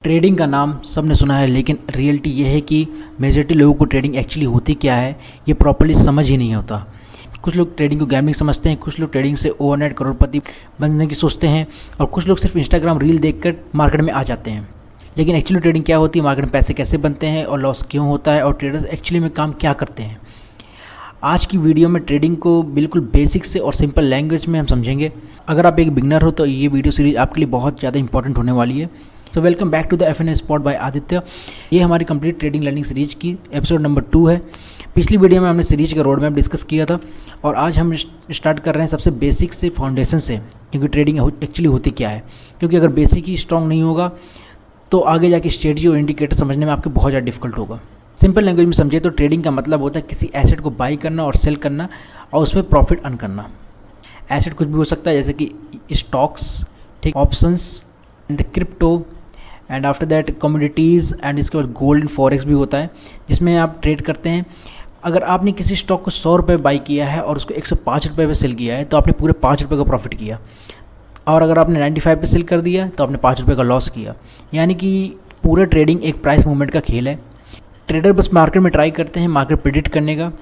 Trading का नाम सबने सुना है, लेकिन रियलिटी ये है कि मेजॉरिटी लोगों को ट्रेडिंग एक्चुअली होती क्या है ये प्रॉपर्ली समझ ही नहीं होता। कुछ लोग ट्रेडिंग को गैम्बलिंग समझते हैं, कुछ लोग ट्रेडिंग से ओवरनाइट करोड़पति बनने की सोचते हैं और कुछ लोग सिर्फ इंस्टाग्राम रील देखकर मार्केट में आ जाते हैं। लेकिन एक्चुअली ट्रेडिंग क्या होती है, मार्केट में पैसे कैसे बनते हैं और लॉस क्यों होता है और ट्रेडर्स एक्चुअली में काम क्या करते हैं। आज की वीडियो में ट्रेडिंग को बिल्कुल बेसिक से और सिंपल लैंग्वेज में हम समझेंगे। अगर आप एक बिगनर हो तो ये वीडियो सीरीज आपके लिए बहुत ज़्यादा इंपॉर्टेंट होने वाली है। So welcome back to the FNA spot by Aditya. ये हमारी कंप्लीट ट्रेडिंग लर्निंग सीरीज की एपिसोड नंबर 2 है। पिछली वीडियो में हमने सीरीज का रोड मैप डिस्कस किया था और आज हम स्टार्ट कर रहे हैं सबसे बेसिक से फाउंडेशन से, क्योंकि ट्रेडिंग एक्चुअली होती क्या है। क्योंकि अगर बेसिक ही स्ट्रॉन्ग नहीं होगा तो आगे जाके स्ट्रेटजी और इंडिकेटर समझने में आपको बहुत ज़्यादा डिफिकल्ट होगा। सिंपल लैंग्वेज में समझे तो ट्रेडिंग का मतलब होता है किसी एसेट को बाई करना और सेल करना और उसमें प्रॉफिट अर्न करना। एसेट कुछ भी हो सकता है, जैसे कि स्टॉक्स, ठीक, options and crypto and after that commodities and इसके बाद गोल्ड एंड फॉरेक्स भी होता है जिसमें आप ट्रेड करते हैं। अगर आपने किसी स्टॉक को 100 रुपये बाई किया है और उसको 105 रुपये पे सेल किया है तो आपने पूरे 5 रुपये का प्रॉफिट किया, और अगर आपने 95 पे सेल कर दिया तो आपने 5 रुपये का लॉस किया। यानी कि पूरा ट्रेडिंग एक प्राइस मूवमेंट का खेल है। ट्रेडर बस मार्केट में ट्राई करते हैं मार्केट प्रिडिक्ट करने का,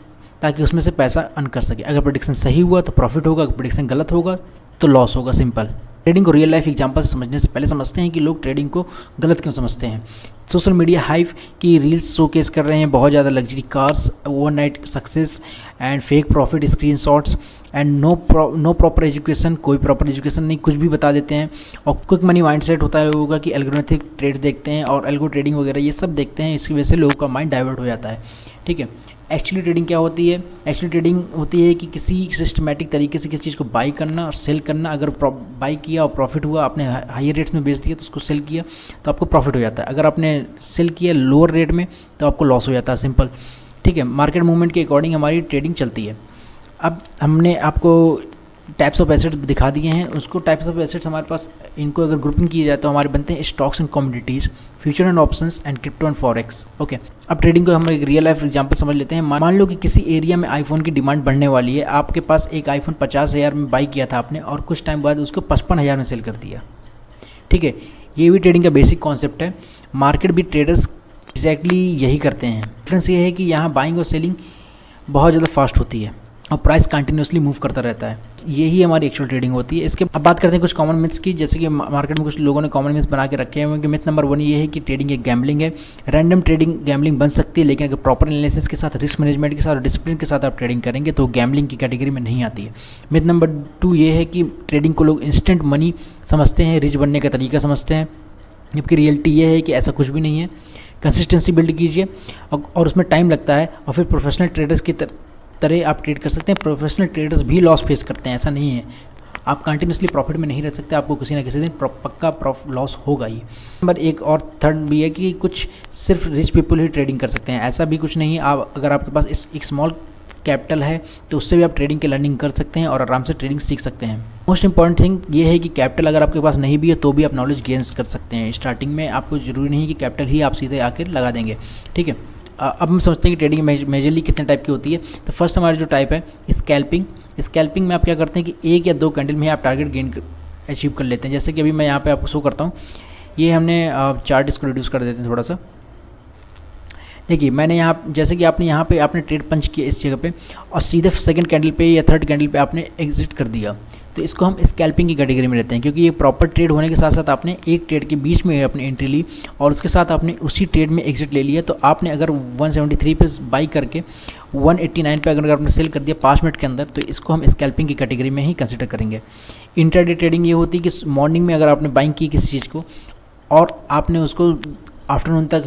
ताकि उसमें से पैसा अर्न कर सके। अगर प्रेडिक्शन सही हुआ तो प्रॉफिट होगा, अगर प्रेडिक्शन गलत होगा तो लॉस होगा। सिंपल। ट्रेडिंग को रियल लाइफ एग्जांपल से समझने से पहले समझते हैं कि लोग ट्रेडिंग को गलत क्यों समझते हैं। सोशल मीडिया हाइप की रील्स शोकेस कर रहे हैं बहुत ज़्यादा luxury cars, overnight success and fake profit screenshots and no proper education. कोई प्रॉपर एजुकेशन नहीं, कुछ भी बता देते हैं। और क्विक मनी माइंडसेट होता है लोगों का कि एल्गोरिथमिक ट्रेड्स देखते हैं और एल्गो ट्रेडिंग वगैरह ये सब देखते हैं। इसकी वजह से लोगों का माइंड डाइवर्ट हो जाता है। ठीक है। एक्चुअली ट्रेडिंग क्या होती है? एक्चुअली ट्रेडिंग होती है कि किसी सिस्टमेटिक तरीके से किसी चीज़ को बाई करना और सेल करना। अगर बाई किया और प्रॉफिट हुआ, आपने हायर रेट्स में बेच दिया तो उसको सेल किया तो आपको प्रॉफिट हो जाता है। अगर आपने सेल किया लोअर रेट में तो आपको लॉस हो जाता है। सिंपल। ठीक है। मार्केट मूवमेंट के अकॉर्डिंग हमारी ट्रेडिंग चलती है। अब हमने आपको टाइप्स ऑफ एसेट्स दिखा दिए हैं। उसको टाइप्स ऑफ एसेट्स हमारे पास, इनको अगर ग्रुपिंग की जाए तो हमारे बनते हैं stocks and commodities, future and options and crypto and forex. Okay. अब ट्रेडिंग को हम एक रियल लाइफ एग्जांपल समझ लेते हैं। मान लो कि किसी एरिया में आईफोन की डिमांड बढ़ने वाली है। आपके पास एक आईफोन 50,000 में बाई किया था आपने और कुछ टाइम बाद उसको 55,000 में सेल कर दिया। ठीक है। ये भी ट्रेडिंग का बेसिक कॉन्सेप्ट है। मार्केट भी ट्रेडर्स एग्जैक्टली यही करते हैं। डिफरेंस ये है कि यहाँ बाइंग और सेलिंग बहुत ज़्यादा फास्ट होती है और प्राइस कंटिन्यूसली मूव करता रहता है। यही हमारी एक्चुअल ट्रेडिंग होती है। इसके अब बात करते हैं कुछ कॉमन मिथ्स की। जैसे कि मार्केट में कुछ लोगों ने कॉमन मिथ्स बना के रखे हैं। मिथ नंबर 1 ये है कि ट्रेडिंग एक गैम्बलिंग है। रैंडम ट्रेडिंग गैम्बलिंग बन सकती है, लेकिन अगर प्रॉपर एनालिसिस के साथ, रिस्क मैनेजमेंट के साथ और डिसिप्लिन के साथ आप ट्रेडिंग करेंगे तो गैम्बलिंग की कैटेगरी में नहीं आती है। मिथ नंबर 2 ये है कि ट्रेडिंग को लोग इंस्टेंट मनी समझते हैं, रिच बनने का तरीका समझते हैं, जबकि रियलिटी ये है कि ऐसा कुछ भी नहीं है। कंसिस्टेंसी बिल्ड कीजिए और उसमें टाइम लगता है और फिर प्रोफेशनल ट्रेडर्स की तरह आप ट्रेड कर सकते हैं। प्रोफेशनल ट्रेडर्स भी लॉस फेस करते हैं, ऐसा नहीं है। आप कंटिन्यूसली प्रॉफिट में नहीं रह सकते, आपको किसी ना किसी दिन पक्का लॉस होगा ही। नंबर 1 और 3 भी है कि कुछ सिर्फ रिच पीपल ही ट्रेडिंग कर सकते हैं, ऐसा भी कुछ नहीं है। आप अगर आपके पास एक स्मॉल कैपिटल है तो उससे भी आप ट्रेडिंग की लर्निंग कर सकते हैं और आराम से ट्रेडिंग सीख सकते हैं। मोस्ट इंपॉर्टेंट थिंग ये है कि कैपिटल अगर आपके पास नहीं भी है तो भी आप नॉलेज गेन्स कर सकते हैं। स्टार्टिंग में आपको ज़रूरी नहीं कि कैपिटल ही आप सीधे आकर लगा देंगे। ठीक है। अब हम समझते हैं कि ट्रेडिंग मेजरली कितने टाइप की होती है। तो फर्स्ट हमारी जो टाइप है स्कैल्पिंग। स्कैल्पिंग में आप क्या करते हैं कि 1 या 2 कैंडल में आप टारगेट गेन अचीव कर लेते हैं। जैसे कि अभी मैं यहाँ पे आपको शो करता हूँ। ये हमने चार्ट इसको रिड्यूस कर देते हैं थोड़ा सा। देखिए मैंने यहाँ, जैसे कि आपने यहाँ पे आपने ट्रेड पंच किया इस जगह पे और सीधे सेकंड कैंडल पे या थर्ड कैंडल पे आपने एग्जिट कर दिया, तो इसको हम स्कैल्पिंग की कैटेगरी में लेते हैं। क्योंकि ये प्रॉपर ट्रेड होने के साथ साथ आपने एक ट्रेड के बीच में अपनी एंट्री ली और उसके साथ आपने उसी ट्रेड में एग्जिट ले लिया। तो आपने अगर 173 पे बाई करके 189 पे अगर आपने सेल कर दिया 5 मिनट के अंदर, तो इसको हम स्कैल्पिंग की कैटेगरी में ही कंसिडर करेंगे। इंट्राडे ट्रेडिंग ये होती है कि मॉर्निंग में अगर आपने बाइंग की किसी चीज़ को और आपने उसको आफ्टरनून तक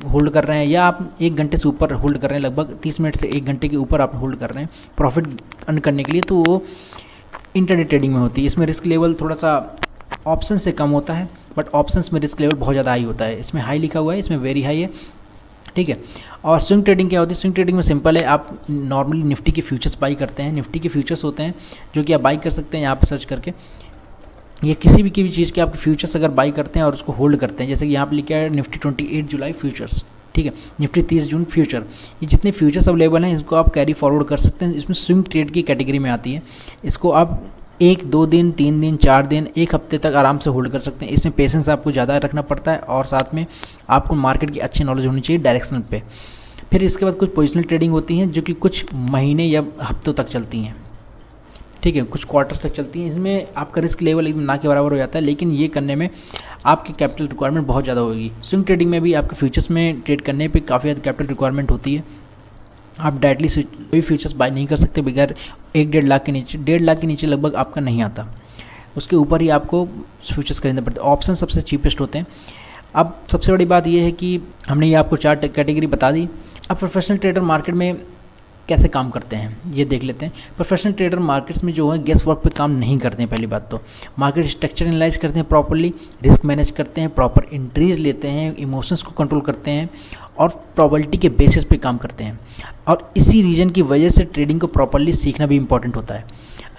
होल्ड कर रहे हैं, या आप 1 घंटे से ऊपर होल्ड कर रहे हैं, लगभग 30 मिनट से 1 घंटे के ऊपर आप होल्ड कर रहे हैं प्रॉफिट अर्न करने के लिए, तो वो इंट्राडे ट्रेडिंग में होती है। इसमें रिस्क लेवल थोड़ा सा ऑप्शन से कम होता है, बट ऑप्शंस में रिस्क लेवल बहुत ज़्यादा हाई होता है। इसमें हाई लिखा हुआ है, इसमें वेरी हाई है। ठीक है। और स्विंग ट्रेडिंग क्या होती है? स्विंग ट्रेडिंग में सिंपल है, आप नॉर्मली निफ्टी के फ्यूचर्स बाई करते हैं। निफ्टी के फ्यूचर्स होते हैं जो कि आप बाई कर सकते हैं यहाँ पर सर्च करके। ये किसी भी चीज़ के आप फ्यूचर्स अगर बाई करते हैं और उसको होल्ड करते हैं, जैसे कि यहाँ पर लिखा है निफ्टी 28 जुलाई फ्यूचर्स। ठीक है। निफ्टी 30 जून फ्यूचर, ये जितने फ्यूचर्स अवेलेबल हैं इसको आप कैरी फॉरवर्ड कर सकते हैं। इसमें स्विंग ट्रेड की कैटेगरी में आती है। इसको आप 1 2 दिन 3 दिन 4 दिन 1 हफ्ते तक आराम से होल्ड कर सकते हैं। इसमें पेशेंस आपको ज़्यादा रखना पड़ता है और साथ में आपको मार्केट की अच्छी नॉलेज होनी चाहिए डायरेक्शनल पे। फिर इसके बाद कुछ पोजिशनल ट्रेडिंग होती हैं जो कि कुछ महीने या हफ्तों तक चलती हैं, ठीक है, कुछ क्वार्टर्स तक चलती हैं। इसमें आपका रिस्क लेवल एकदम ना के बराबर हो जाता है, लेकिन ये करने में आपकी कैपिटल रिक्वायरमेंट बहुत ज़्यादा होगी। स्विंग ट्रेडिंग में भी आपके फ्यूचर्स में ट्रेड करने पे काफ़ी ज़्यादा कैपिटल रिक्वायरमेंट होती है। आप डायरेक्टली कोई फ्यूचर्स बाय नहीं कर सकते बगैर 1-1.5 लाख के नीचे, 1.5 लाख के नीचे लगभग आपका नहीं आता, उसके ऊपर ही आपको फ्यूचर्स खरीदने पड़ते हैं। ऑप्शन सबसे चीपेस्ट होते हैं। अब सबसे बड़ी बात यह है कि हमने ये आपको 4 कैटेगरी बता दी। अब प्रोफेशनल ट्रेडर मार्केट में कैसे काम करते हैं ये देख लेते हैं। प्रोफेशनल ट्रेडर मार्केट्स में जो है गेस वर्क पे काम नहीं करते हैं। पहली बात तो मार्केट स्ट्रक्चर एनालाइज करते हैं प्रॉपर्ली, रिस्क मैनेज करते हैं, प्रॉपर एंट्रीज लेते हैं, इमोशंस को कंट्रोल करते हैं और प्रोबेबिलिटी के बेसिस पे काम करते हैं। और इसी रीजन की वजह से ट्रेडिंग को प्रॉपर्ली सीखना भी इंपॉर्टेंट होता है।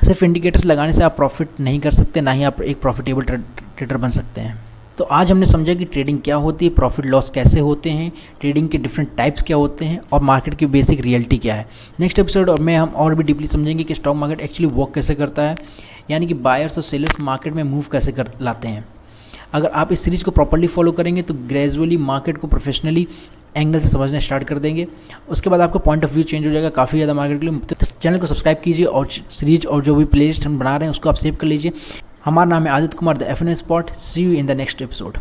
सिर्फ इंडिकेटर्स लगाने से आप प्रॉफिट नहीं कर सकते, ना ही आप एक प्रॉफिटेबल ट्रेडर बन सकते हैं। तो आज हमने समझा कि ट्रेडिंग क्या होती है, प्रॉफिट लॉस कैसे होते हैं, ट्रेडिंग के डिफरेंट टाइप्स क्या होते हैं और मार्केट की बेसिक रियलिटी क्या है। नेक्स्ट एपिसोड में हम और भी डीपली समझेंगे कि स्टॉक मार्केट एक्चुअली वर्क कैसे करता है, यानी कि बायर्स और सेलर्स मार्केट में मूव कैसे कर लाते हैं। अगर आप इस सीरीज़ को प्रॉपर्ली फॉलो करेंगे तो ग्रेजुअली मार्केट को प्रोफेशनली एंगल से समझना स्टार्ट कर देंगे। उसके बाद आपका पॉइंट ऑफ व्यू चेंज हो जाएगा काफ़ी ज़्यादा मार्केट के लिए। तो चैनल को सब्सक्राइब कीजिए और सीरीज और जो भी प्लेलिस्ट हम बना रहे हैं उसको आप सेव कर लीजिए। हमारा नाम है Aditya Kumar, the FNS spot. See you in the next episode.